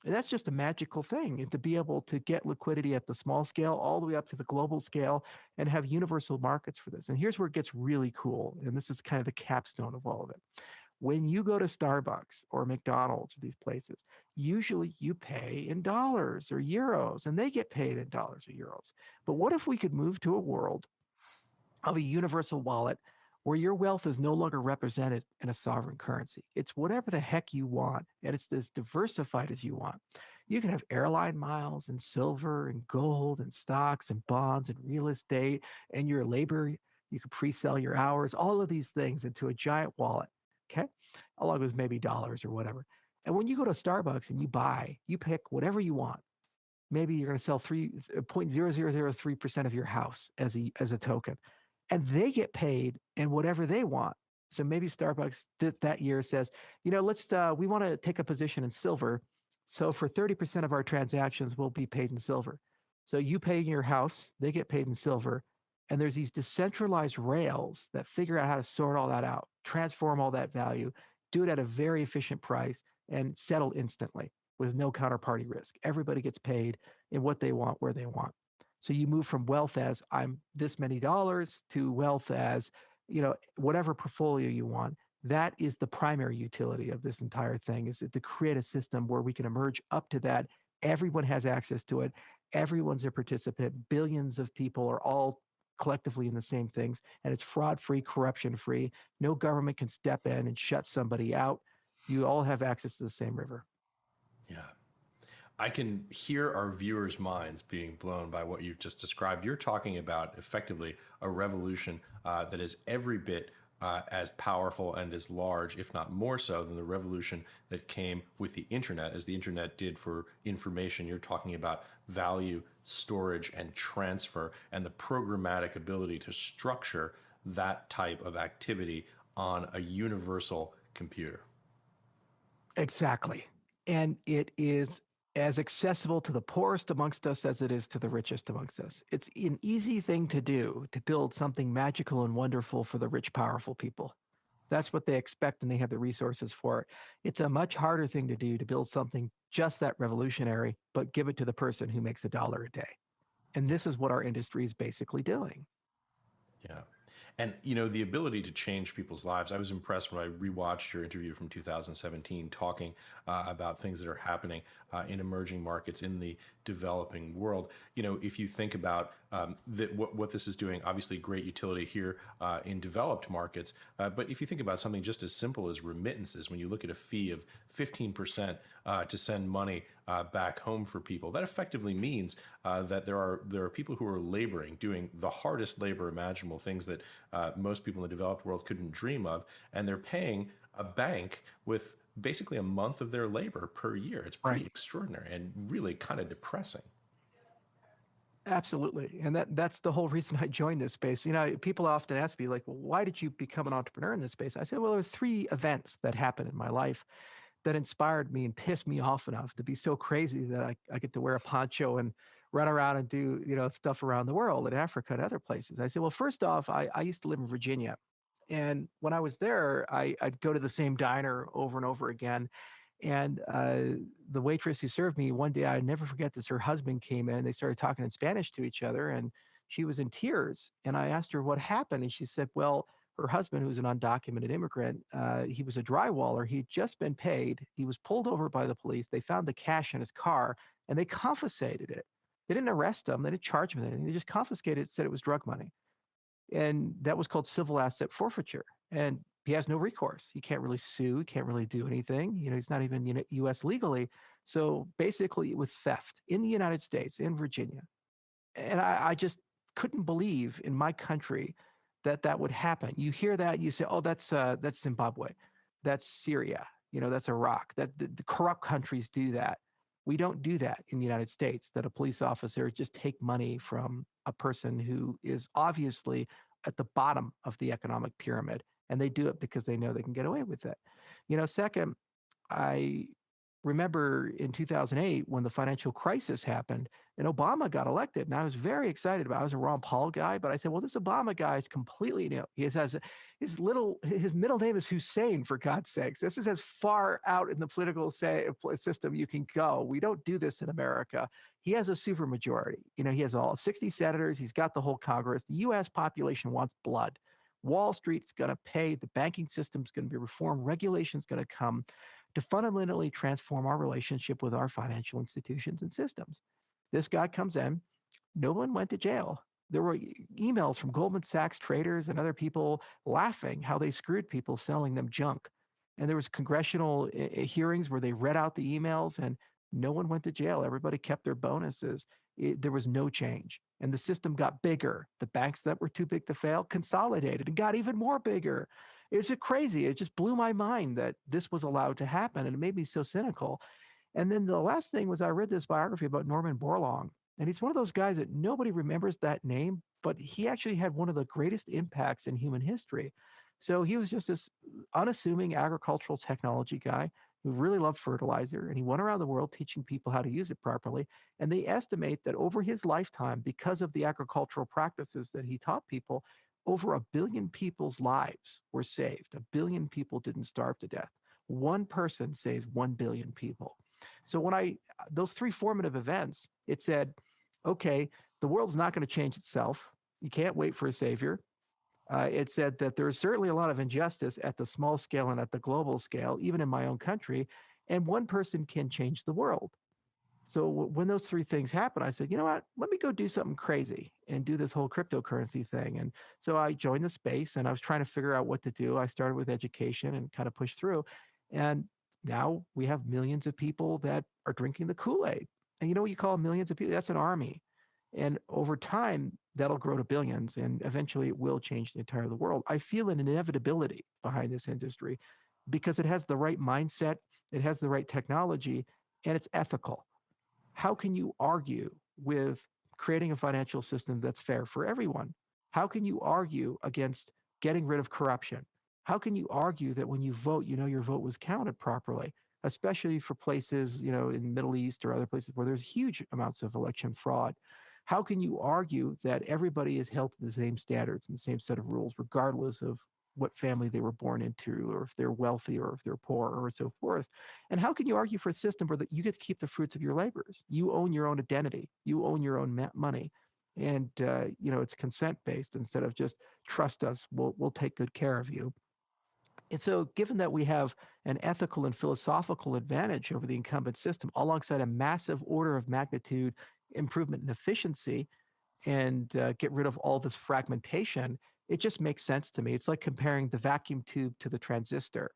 And that's just a magical thing, and to be able to get liquidity at the small scale all the way up to the global scale and have universal markets for this. And here's where it gets really cool, and this is kind of the capstone of all of it. When you go to Starbucks or McDonald's or these places, usually you pay in dollars or euros, and they get paid in dollars or euros. But what if we could move to a world of a universal wallet where your wealth is no longer represented in a sovereign currency? It's whatever the heck you want, and it's as diversified as you want. You can have airline miles and silver and gold and stocks and bonds and real estate and your labor. You could pre-sell your hours, all of these things into a giant wallet, okay? Along with maybe dollars or whatever. And when you go to Starbucks and you pick whatever you want. Maybe you're going to sell 0.0003% of your house as a token, and they get paid in whatever they want. So maybe Starbucks that year says, we want to take a position in silver. So for 30% of our transactions, we'll be paid in silver. So you pay in your house, they get paid in silver. And there's these decentralized rails that figure out how to sort all that out, transform all that value, do it at a very efficient price, and settle instantly with no counterparty risk. Everybody gets paid in what they want, where they want. So you move from wealth as I'm this many dollars to wealth as, whatever portfolio you want. That is the primary utility of this entire thing, is to create a system where we can emerge up to that. Everyone has access to it. Everyone's a participant. Billions of people are all collectively in the same things, and it's fraud-free, corruption-free. No government can step in and shut somebody out. You all have access to the same river. Yeah. I can hear our viewers' minds being blown by what you've just described. You're talking about effectively a revolution that is every bit as powerful and as large, if not more so, than the revolution that came with the internet, as the internet did for information. You're talking about value, storage, and transfer, and the programmatic ability to structure that type of activity on a universal computer. Exactly. And it is as accessible to the poorest amongst us as it is to the richest amongst us. It's an easy thing to do, to build something magical and wonderful for the rich, powerful people. That's what they expect, and they have the resources for it. It's a much harder thing to do, to build something just that revolutionary, but give it to the person who makes $1 a day. And this is what our industry is basically doing. Yeah. And, the ability to change people's lives. I was impressed when I rewatched your interview from 2017 talking about things that are happening in emerging markets in the developing world. If you think about what this is doing, obviously great utility here in developed markets. But if you think about something just as simple as remittances, when you look at a fee of 15% to send money back home for people, that effectively means that there are people who are laboring, doing the hardest labor imaginable, things that most people in the developed world couldn't dream of, and they're paying a bank with basically a month of their labor per year. It's pretty extraordinary and really kind of depressing. Absolutely. And that's the whole reason I joined this space. People often ask me, like, well, why did you become an entrepreneur in this space? I said, well, there were 3 events that happened in my life that inspired me and pissed me off enough to be so crazy that I get to wear a poncho and run around and do, stuff around the world, in Africa and other places. I said, well, first off, I used to live in Virginia, And when I was there, I'd go to the same diner over and over again. And the waitress who served me one day, I never forget this. Her husband came in. They started talking in Spanish to each other, and she was in tears. And I asked her what happened, and she said, "Well, her husband, who's an undocumented immigrant, he was a drywaller. He'd just been paid. He was pulled over by the police. They found the cash in his car, and they confiscated it. They didn't arrest him. They didn't charge him with anything. They just confiscated it, said it was drug money, and that was called civil asset forfeiture. And he has no recourse. He can't really sue. He can't really do anything. He's not even U.S. legally. So basically, with theft in the United States, in Virginia, and I just couldn't believe in my country that that would happen. You hear that, you say, "Oh, that's Zimbabwe, that's Syria, that's Iraq. That the corrupt countries do that." We don't do that in the United States. That a police officer just take money from a person who is obviously at the bottom of the economic pyramid, and they do it because they know they can get away with it. Second, I remember in 2008 when the financial crisis happened and Obama got elected, and I was very excited about it. I was a Ron Paul guy, but I said, well, this Obama guy is completely new. He has his middle name is Hussein, for God's sakes. This is as far out in the political system you can go. We don't do this in America. He has a supermajority. He has all 60 senators. He's got the whole Congress. The U.S. population wants blood. Wall Street's going to pay. The banking system's going to be reformed. Regulation's going to come to fundamentally transform our relationship with our financial institutions and systems. This guy comes in, no one went to jail. There were emails from Goldman Sachs traders and other people laughing how they screwed people, selling them junk. And there was congressional hearings where they read out the emails and no one went to jail. Everybody kept their bonuses. There was no change. And the system got bigger. The banks that were too big to fail consolidated and got even more bigger. It's crazy. It just blew my mind that this was allowed to happen. And it made me so cynical. And then the last thing was I read this biography about Norman Borlaug. And he's one of those guys that nobody remembers that name, but he actually had one of the greatest impacts in human history. So he was just this unassuming agricultural technology guy who really loved fertilizer. And he went around the world teaching people how to use it properly. And they estimate that over his lifetime, because of the agricultural practices that he taught people, over 1 billion people's lives were saved. 1 billion people didn't starve to death. One person saved 1 billion people. So when those three formative events, it said, okay, the world's not going to change itself. You can't wait for a savior. It said that there is certainly a lot of injustice at the small scale and at the global scale, even in my own country, and one person can change the world. So when those three things happened, I said, you know what, let me go do something crazy and do this whole cryptocurrency thing. And so I joined the space and I was trying to figure out what to do. I started with education and kind of pushed through. And now we have millions of people that are drinking the Kool-Aid. And you know what you call millions of people? That's an army. And over time, that'll grow to billions, and eventually it will change the entire world. I feel an inevitability behind this industry because it has the right mindset, it has the right technology, and it's ethical. How can you argue with creating a financial system that's fair for everyone? How can you argue against getting rid of corruption? How can you argue that when you vote, your vote was counted properly, especially for places, in the Middle East or other places where there's huge amounts of election fraud? How can you argue that everybody is held to the same standards and the same set of rules, regardless of what family they were born into, or if they're wealthy, or if they're poor, or so forth? And how can you argue for a system where you get to keep the fruits of your labors? You own your own identity. You own your own money. And, it's consent-based instead of just trust us, we'll take good care of you. And so given that we have an ethical and philosophical advantage over the incumbent system, alongside a massive order of magnitude improvement in efficiency, and get rid of all this fragmentation, it just makes sense to me. It's like comparing the vacuum tube to the transistor.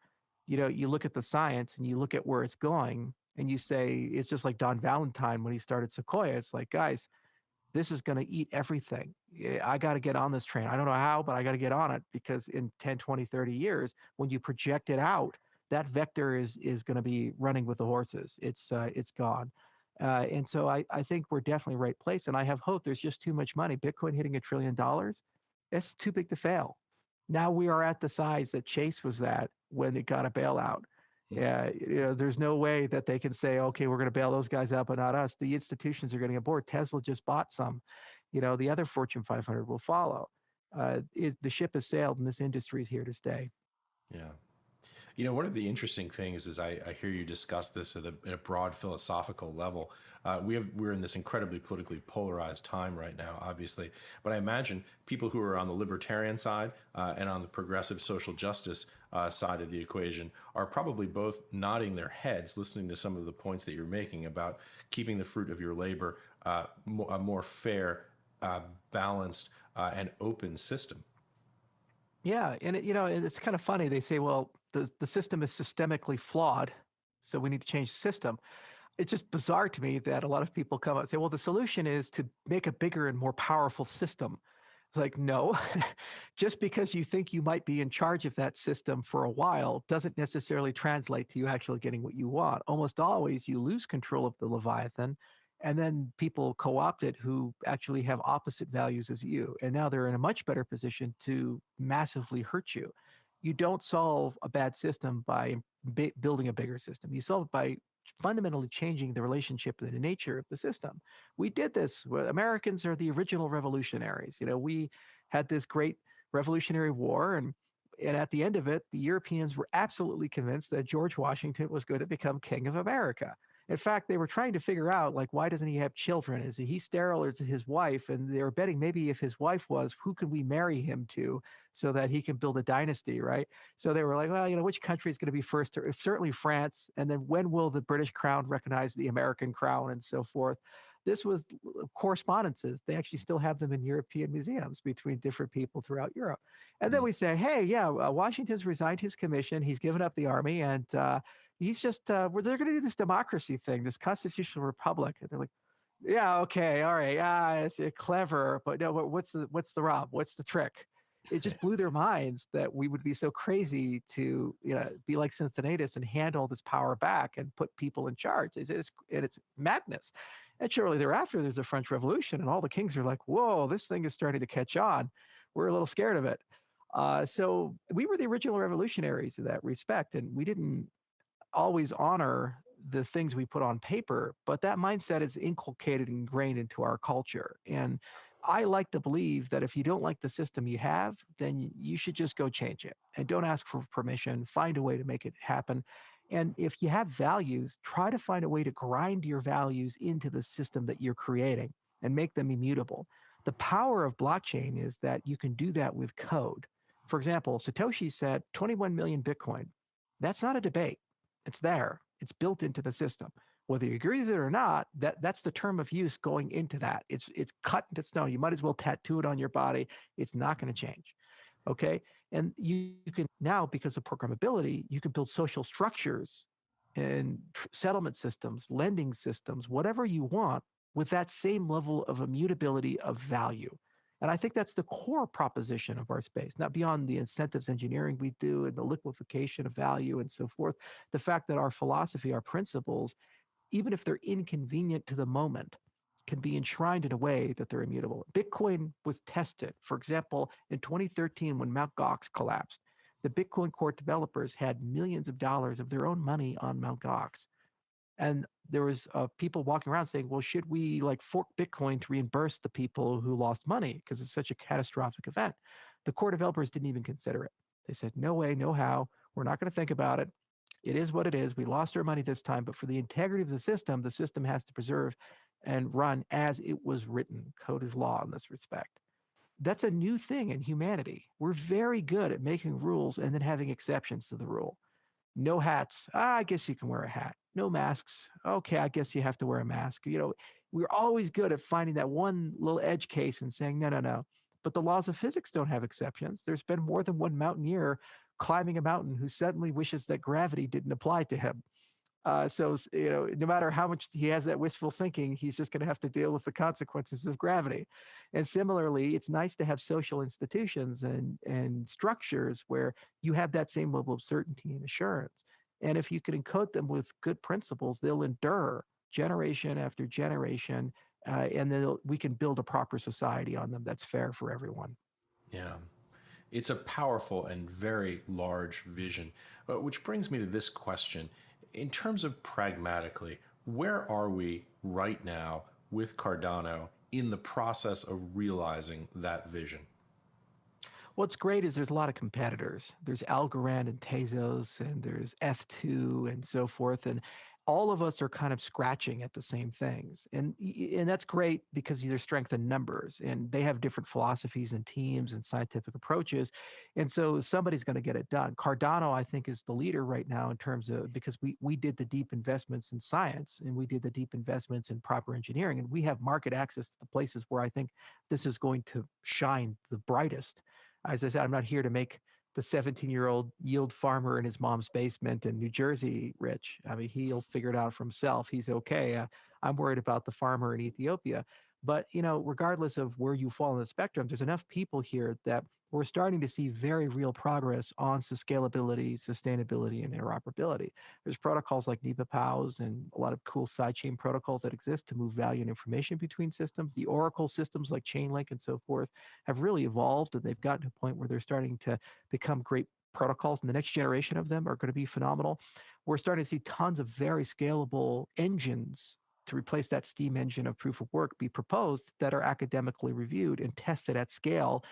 You look at the science and you look at where it's going, and you say, it's just like Don Valentine when he started Sequoia. It's like, guys, this is going to eat everything. I got to get on this train. I don't know how, but I got to get on it, because in 10, 20, 30 years, when you project it out, that vector is going to be running with the horses. It's gone. And so I think we're definitely right place. And I have hope. There's just too much money. Bitcoin hitting $1 trillion, that's too big to fail. Now we are at the size that Chase was at when it got a bailout. Yeah, there's no way that they can say, okay, we're going to bail those guys out, but not us. The institutions are getting aboard. Tesla just bought some. The other Fortune 500 will follow. the ship has sailed and this industry is here to stay. Yeah. You know, one of the interesting things is I hear you discuss this at a broad philosophical level. We're in this incredibly politically polarized time right now, obviously, but I imagine people who are on the libertarian side and on the progressive social justice side of the equation are probably both nodding their heads, listening to some of the points that you're making about keeping the fruit of your labor a more fair, balanced, and open system. Yeah, and it's kind of funny. They say, well, the system is systemically flawed, so we need to change the system. It's just bizarre to me that a lot of people come out and say, well, the solution is to make a bigger and more powerful system. It's like, no, just because you think you might be in charge of that system for a while doesn't necessarily translate to you actually getting what you want. Almost always you lose control of the Leviathan, and then people co-opt it who actually have opposite values as you. And now they're in a much better position to massively hurt you. You don't solve a bad system by building a bigger system. You solve it by fundamentally changing the relationship and the nature of the system. We did this. Americans are the original revolutionaries. We had this great Revolutionary War, and at the end of it, the Europeans were absolutely convinced that George Washington was going to become king of America. In fact, they were trying to figure out, like, why doesn't he have children? Is he sterile or is it his wife? And they were betting maybe if his wife was, who can we marry him to so that he can build a dynasty, right? So they were like, well, which country is going to be first? Certainly France. And then when will the British crown recognize the American crown and so forth? This was correspondences. They actually still have them in European museums between different people throughout Europe. And then we say, hey, yeah, Washington's resigned his commission. He's given up the army, and he's just, they're going to do this democracy thing, this constitutional republic. And they're like, yeah, okay, all right, it's clever, but no, what's the rub? What's the trick? It just blew their minds that we would be so crazy to, be like Cincinnatus and hand all this power back and put people in charge. It's madness. And shortly thereafter, there's a French Revolution, and all the kings are like, whoa, this thing is starting to catch on. We're a little scared of it. So we were the original revolutionaries in that respect, and we didn't always honor the things we put on paper, but that mindset is inculcated and ingrained into our culture. And I like to believe that if you don't like the system you have, then you should just go change it and don't ask for permission. Find a way to make it happen. And if you have values, try to find a way to grind your values into the system that you're creating and make them immutable. The power of blockchain is that you can do that with code. For example, Satoshi said 21 million Bitcoin. That's not a debate. It's there. It's built into the system. Whether you agree with it or not, that's the term of use going into that. It's cut into stone. You might as well tattoo it on your body. It's not going to change. Okay? And you can now, because of programmability, you can build social structures and settlement systems, lending systems, whatever you want with that same level of immutability of value. And I think that's the core proposition of our space, not beyond the incentives engineering we do and the liquefaction of value and so forth. The fact that our philosophy, our principles, even if they're inconvenient to the moment, can be enshrined in a way that they're immutable. Bitcoin was tested. For example, in 2013, when Mt. Gox collapsed, the Bitcoin core developers had millions of dollars of their own money on Mt. Gox. And there was people walking around saying, well, should we fork Bitcoin to reimburse the people who lost money because it's such a catastrophic event? The core developers didn't even consider it. They said, no way, no how. We're not going to think about it. It is what it is. We lost our money this time, but for the integrity of the system has to preserve and run as it was written. Code is law in this respect. That's a new thing in humanity. We're very good at making rules and then having exceptions to the rule. No hats. I guess you can wear a hat. No masks. Okay, I guess you have to wear a mask. We're always good at finding that one little edge case and saying, no, no, no. But the laws of physics don't have exceptions. There's been more than one mountaineer climbing a mountain who suddenly wishes that gravity didn't apply to him. So no matter how much he has that wishful thinking, he's just going to have to deal with the consequences of gravity. And similarly, it's nice to have social institutions and structures where you have that same level of certainty and assurance. And if you can encode them with good principles, they'll endure generation after generation, and then we can build a proper society on them that's fair for everyone. Yeah. It's a powerful and very large vision, which brings me to this question. In terms of pragmatically, where are we right now with Cardano in the process of realizing that vision? What's great is there's a lot of competitors. There's Algorand and Tezos, and there's F2 and so forth. And all of us are kind of scratching at the same things. And that's great because there's strength in numbers and they have different philosophies and teams and scientific approaches. And so somebody's going to get it done. Cardano, I think, is the leader right now in terms of because we did the deep investments in science and we did the deep investments in proper engineering. And we have market access to the places where I think this is going to shine the brightest. As I said, I'm not here to make the 17-year-old yield farmer in his mom's basement in New Jersey rich. I mean, he'll figure it out for himself. He's okay. I'm worried about the farmer in Ethiopia. But, regardless of where you fall on the spectrum, there's enough people here that we're starting to see very real progress on scalability, sustainability, and interoperability. There's protocols like NEPA-POWs and a lot of cool sidechain protocols that exist to move value and information between systems. The Oracle systems like Chainlink and so forth have really evolved, and they've gotten to a point where they're starting to become great protocols, and the next generation of them are going to be phenomenal. We're starting to see tons of very scalable engines to replace that steam engine of proof of work be proposed that are academically reviewed and tested at scale.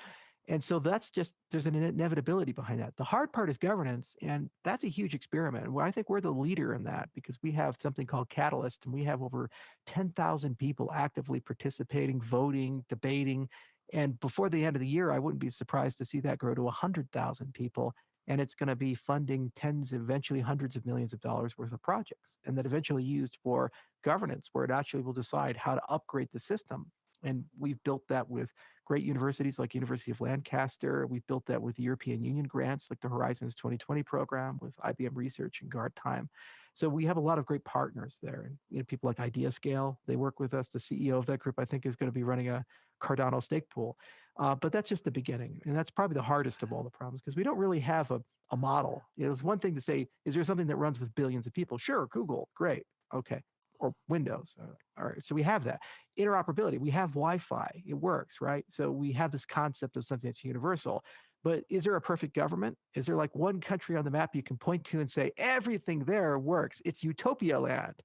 And so there's an inevitability behind that. The hard part is governance, and that's a huge experiment. And I think we're the leader in that because we have something called Catalyst, and we have over 10,000 people actively participating, voting, debating. And before the end of the year, I wouldn't be surprised to see that grow to 100,000 people. And it's going to be funding tens, eventually hundreds of millions of dollars worth of projects, and then eventually used for governance, where it actually will decide how to upgrade the system. And we've built that with great universities like University of Lancaster. We've built that with European Union grants like the Horizons 2020 program with IBM Research and Guard Time. So we have a lot of great partners there. And people like IdeaScale, they work with us. The CEO of that group, I think, is going to be running a Cardano stake pool. But that's just the beginning. And that's probably the hardest of all the problems because we don't really have a model. It's one thing to say, is there something that runs with billions of people? Sure, Google, great. Okay. Or Windows. All right. So we have that. Interoperability. We have Wi-Fi. It works, right? So we have this concept of something that's universal. But is there a perfect government? Is there like one country on the map you can point to and say, everything there works? It's utopia land.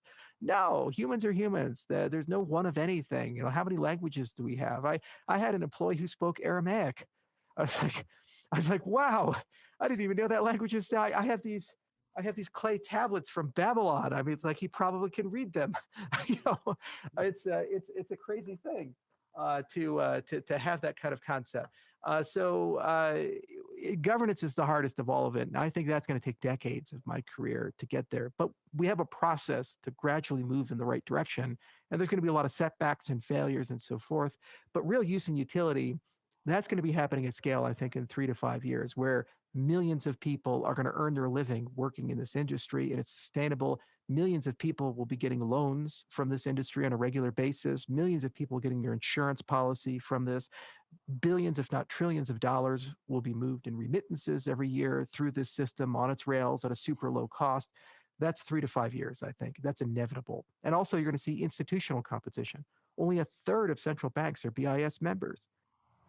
No, humans are humans. There's no one of anything. How many languages do we have? I had an employee who spoke Aramaic. I was like, wow, I didn't even know that language is. I have these clay tablets from Babylon. I mean, it's like he probably can read them. It's a crazy thing to have that kind of concept. Governance is the hardest of all of it, and I think that's going to take decades of my career to get there. But we have a process to gradually move in the right direction, and there's going to be a lot of setbacks and failures and so forth. But real use and utility, that's going to be happening at scale, I think, in 3 to 5 years, where millions of people are going to earn their living working in this industry, and it's sustainable. Millions of people will be getting loans from this industry on a regular basis. Millions of people getting their insurance policy from this. Billions, if not trillions of dollars will be moved in remittances every year through this system on its rails at a super low cost. That's 3 to 5 years, I think. That's inevitable. And also, you're going to see institutional competition. Only a third of central banks are BIS members.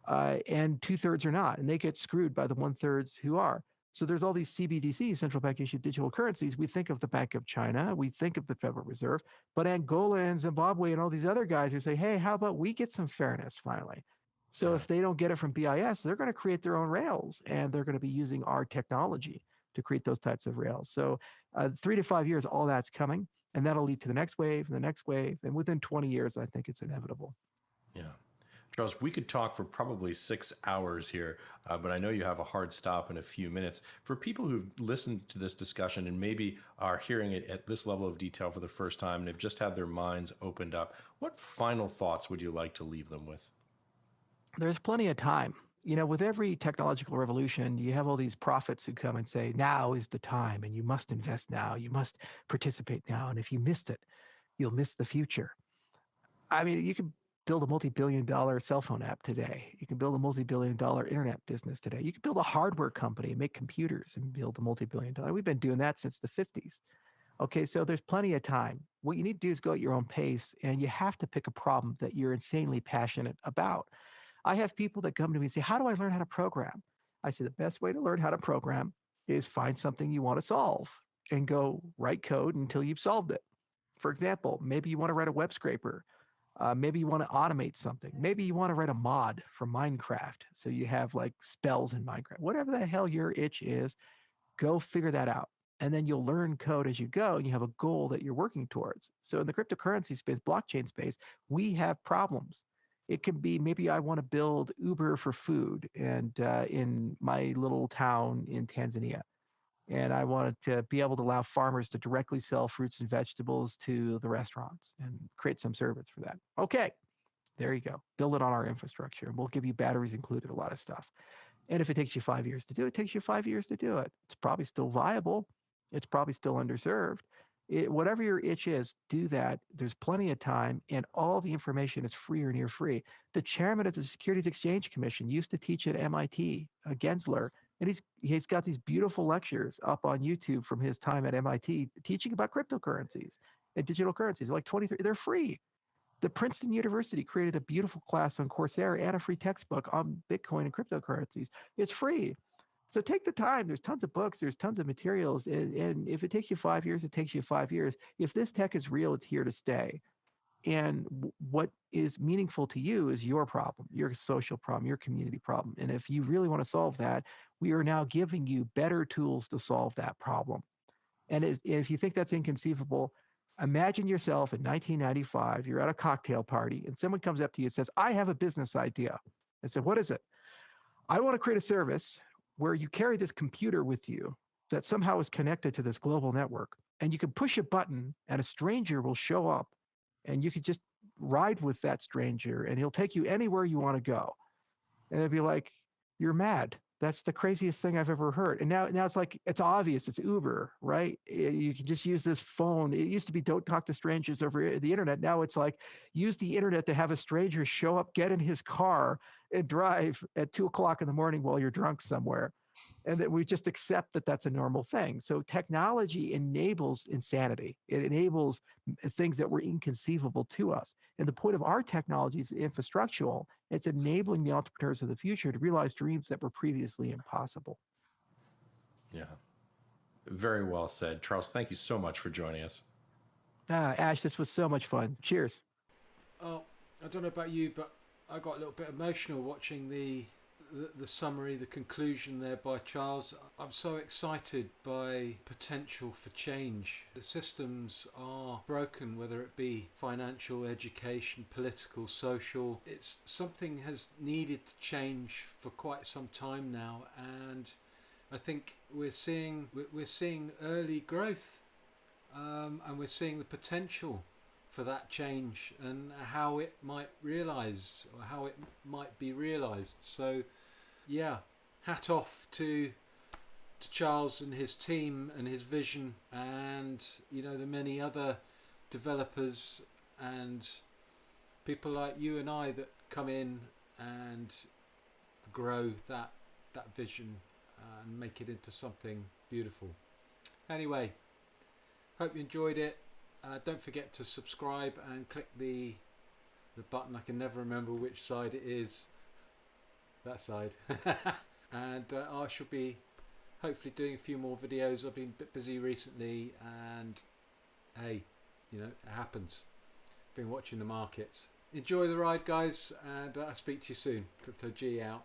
And 2/3 are not, and they get screwed by the 1/3 who are. So there's all these CBDCs, central bank issued digital currencies. We think of the Bank of China, we think of the Federal Reserve, but Angola and Zimbabwe and all these other guys who say, hey, how about we get some fairness finally? So if they don't get it from BIS, they're going to create their own rails, and they're going to be using our technology to create those types of rails. So 3 to 5 years, all that's coming, and that'll lead to the next wave and the next wave. And within 20 years, I think it's inevitable. Yeah. Charles, we could talk for probably 6 hours here, but I know you have a hard stop in a few minutes. For people who've listened to this discussion and maybe are hearing it at this level of detail for the first time and have just had their minds opened up, what final thoughts would you like to leave them with? There's plenty of time. With every technological revolution, you have all these prophets who come and say, now is the time, and you must invest now, you must participate now, and if you missed it, you'll miss the future. I mean, you can build a multi-billion-dollar cell phone app today. You can build a multi-billion-dollar internet business today. You can build a hardware company, make computers, and build a multi-billion-dollar. We've been doing that since the 50s. Okay, so there's plenty of time. What you need to do is go at your own pace, and you have to pick a problem that you're insanely passionate about. I have people that come to me and say, how do I learn how to program? I say, the best way to learn how to program is find something you want to solve and go write code until you've solved it. For example, maybe you want to write a web scraper. Maybe you want to automate something. Maybe you want to write a mod for Minecraft. So you have like spells in Minecraft. Whatever the hell your itch is, go figure that out. And then you'll learn code as you go, and you have a goal that you're working towards. So in the cryptocurrency space, blockchain space, we have problems. It could be maybe I want to build Uber for food and in my little town in Tanzania. And I wanted to be able to allow farmers to directly sell fruits and vegetables to the restaurants and create some service for that. Okay, there you go. Build it on our infrastructure, and we'll give you batteries included, a lot of stuff. And if it takes you 5 years to do it, it takes you 5 years to do it. It's probably still viable. It's probably still underserved. Whatever your itch is, do that. There's plenty of time, and all the information is free or near free. The chairman of the Securities Exchange Commission used to teach at MIT, Gensler, and he's got these beautiful lectures up on YouTube from his time at MIT teaching about cryptocurrencies and digital currencies. Like 23, they're free. The Princeton University created a beautiful class on Coursera and a free textbook on Bitcoin and cryptocurrencies. It's free. So take the time. There's tons of books. There's tons of materials. And if it takes you 5 years, it takes you 5 years. If this tech is real, it's here to stay. And what is meaningful to you is your problem, your social problem, your community problem. And if you really want to solve that, we are now giving you better tools to solve that problem. And if you think that's inconceivable, imagine yourself in 1995, you're at a cocktail party, and someone comes up to you and says, I have a business idea. I said, what is it? I want to create a service where you carry this computer with you that somehow is connected to this global network. And you can push a button and a stranger will show up, and you can just ride with that stranger and he'll take you anywhere you want to go. And they'd be like, you're mad. That's the craziest thing I've ever heard. And now it's like, it's obvious, it's Uber, right? You can just use this phone. It used to be don't talk to strangers over the internet. Now it's like, use the internet to have a stranger show up, get in his car and drive at 2:00 in the morning while you're drunk somewhere. And that we just accept that that's a normal thing. So technology enables insanity. It enables things that were inconceivable to us. And the point of our technology is infrastructural. It's enabling the entrepreneurs of the future to realize dreams that were previously impossible. Yeah. Very well said. Charles, thank you so much for joining us. Ash, this was so much fun. Cheers. Oh, I don't know about you, but I got a little bit emotional watching the summary, the conclusion there by Charles. I'm so excited by potential for change. The systems are broken, whether it be financial, education, political, social. It's something has needed to change for quite some time now, and I think we're seeing early growth, and we're seeing the potential for that change and how it might realize, or how it might be realized. So yeah, hat off to Charles and his team and his vision, and the many other developers and people like you and I that come in and grow that vision and make it into something beautiful. Anyway, hope you enjoyed it. Don't forget to subscribe and click the button. I can never remember which side it is. That side. And I shall be hopefully doing a few more videos. I've been a bit busy recently, and hey, it happens. Been watching the markets. Enjoy the ride, guys, and I'll speak to you soon. Crypto G out.